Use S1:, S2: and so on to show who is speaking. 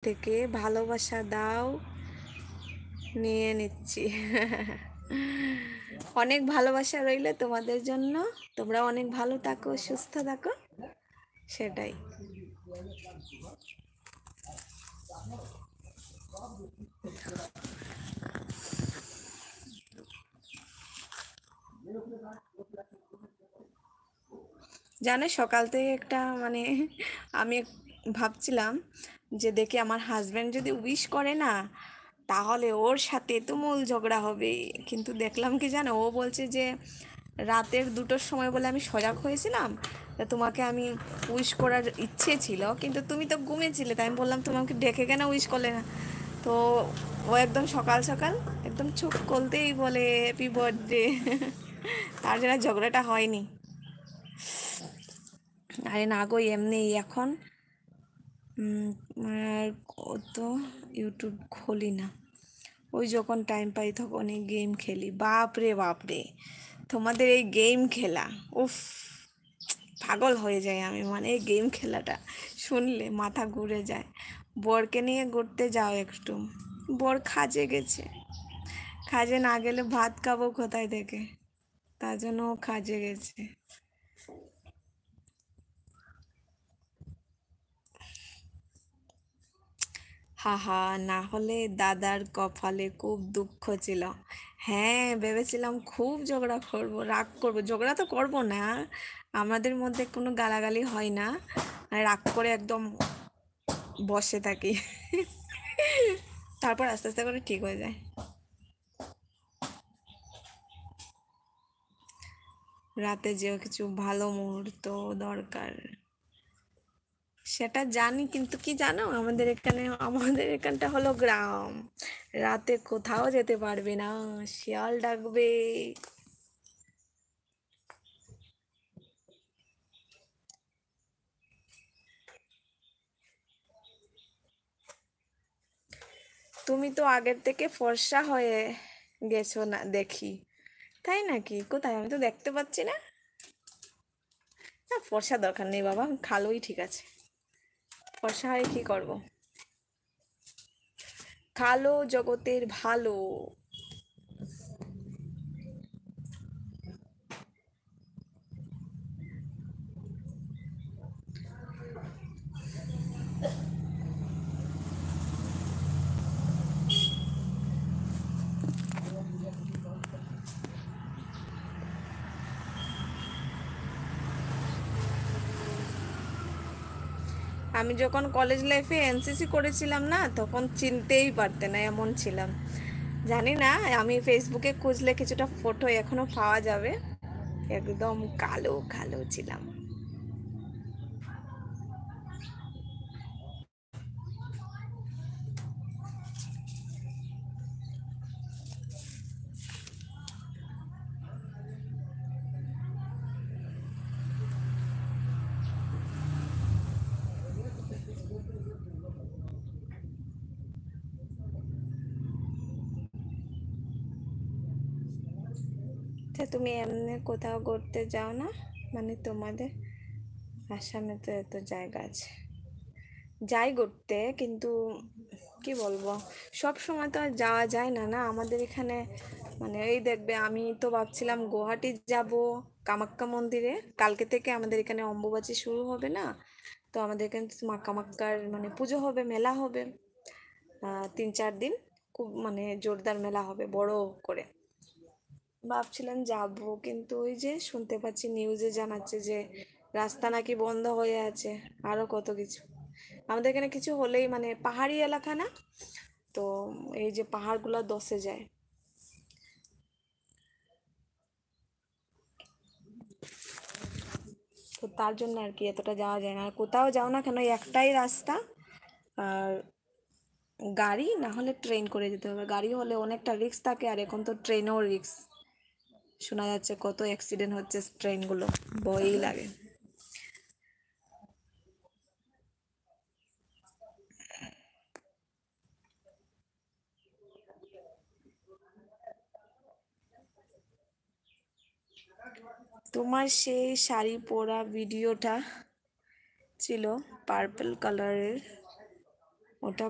S1: থেকে ভালোবাসা দাও, নিয়ে নিচ্ছি। অনেক ভালোবাসা রইলে তোমাদের জন্য। তোমরা অনেক ভালো থাকো, সুস্থ থাকো, সেটাই। জানো সকাল থেকে একটা মানে আমি ভাবছিলাম যে দেখি আমার হাজব্যান্ড যদি উইশ করে না, তাহলে ওর সাথে তুমুল ঝগড়া হবে। কিন্তু দেখলাম কি জানো, ও বলছে যে রাতের 2টোর সময় বলে আমি সজাগ হয়েছিলাম, তা তোমাকে আমি উইশ করার ইচ্ছে ছিল, কিন্তু তুমি তো ঘুমিয়েছিলে, তাই আমি বললাম তোমাকে ডেকে কেন উইশ করলে না। তো ও একদম সকাল সকাল একদম চোখ খুলতেই বলে হ্যাপি বার্থডে। তার জন্য ঝগড়াটা হয়নি। আরে না গো, এমনি এখন ও তো ইউটিউব খুলি না। ওই যখন টাইম পাই তখনই গেম খেলি। বাপ রে বাপ রে, তোমাদের এই গেম খেলা, উফ, পাগল হয়ে যায় আমি। মানে এই গেম খেলাটা শুনলে মাথা ঘুরে যায়। বরকে নিয়ে ঘুরতে যাও একটু। বর কাজে গেছে, কাজে না গেলে ভাত খাবো কোথায় থেকে, তার জন্য ও কাজে গেছে। হাহা, না হলে দাদার কপালে খুব দুঃখ ছিল। হ্যাঁ, ভেবেছিলাম খুব ঝগড়া করব, রাগ করব। ঝগড়া তো করব না, আমাদের মধ্যে কোনো গালাগালি হয় না, আর রাগ করে একদম বসে থাকি। তারপর আস্তে আস্তে করে ঠিক হয়ে যায়। রাতে যে কিছু ভালো মুহূর্ত দরকার, সেটা জানি, কিন্তু কি জানো, আমাদের এখানটা হলো গ্রাম। রাতে কোথাও যেতে পারবে না, শিয়াল ডাকবে। তুমি তো আগের থেকে ফর্সা হয়ে গেছো না দেখি, তাই নাকি? কোথায়, আমি তো দেখতে পাচ্ছি না। না, ফর্সা দরকার নেই বাবা, কালোই ঠিক আছে। ফর্সা হয়ে কি করব? কালো জগতের ভালো। আমি যখন কলেজ লাইফে এনসিসি করেছিলাম না, তখন চিনতেই পারতে না, এমন ছিলাম। জানি না, আমি ফেসবুকে খুঁজলে কিছুটা ফটো এখনো পাওয়া যাবে। একদম কালো কালো ছিলাম। তা তুমি এমনি কোথাও ঘুরতে যাও না? মানে তোমাদের আসামে তো এত জায়গা আছে, যাই ঘুরতে, কিন্তু কি বলবো, সব সময় তো আর যাওয়া যায় না, না আমাদের এখানে। মানে এই দেখবে, আমি তো ভাবছিলাম গুয়াহাটি যাব, কামাখ্যা মন্দিরে। কালকে থেকে আমাদের এখানে অম্বুবাচী শুরু হবে না, তো আমাদের এখানে তো মা কামাখ্যার মানে পুজো হবে, মেলা হবে। 3-4 দিন খুব মানে জোরদার মেলা হবে, বড় করে। ভাবছিলাম যাব, কিন্তু ওই যে শুনতে পাচ্ছি নিউজে জানাচ্ছে যে রাস্তা নাকি বন্ধ হয়ে আছে, আরো কত কিছু। আমাদের এখানে কিছু হলেই মানে পাহাড়ি এলাকা না, তো এই যে পাহাড়গুলো ধসে যায়। তো তার জন্য আর কি এতটা যাওয়া যায় না। আর কোথাও যাও না কেন, এই একটাই রাস্তা। আর গাড়ি না হলে ট্রেন করে যেতে হবে। গাড়ি হলে অনেকটা রিস্ক থাকে, আর এখন তো ট্রেনেও রিস্ক। শোনা যাচ্ছে কত অ্যাক্সিডেন্ট হচ্ছে ট্রেনগুলো, ভয়ই লাগে। তোমার সেই শাড়ি পরা ভিডিওটা ছিল পার্পল কালারের, ওটা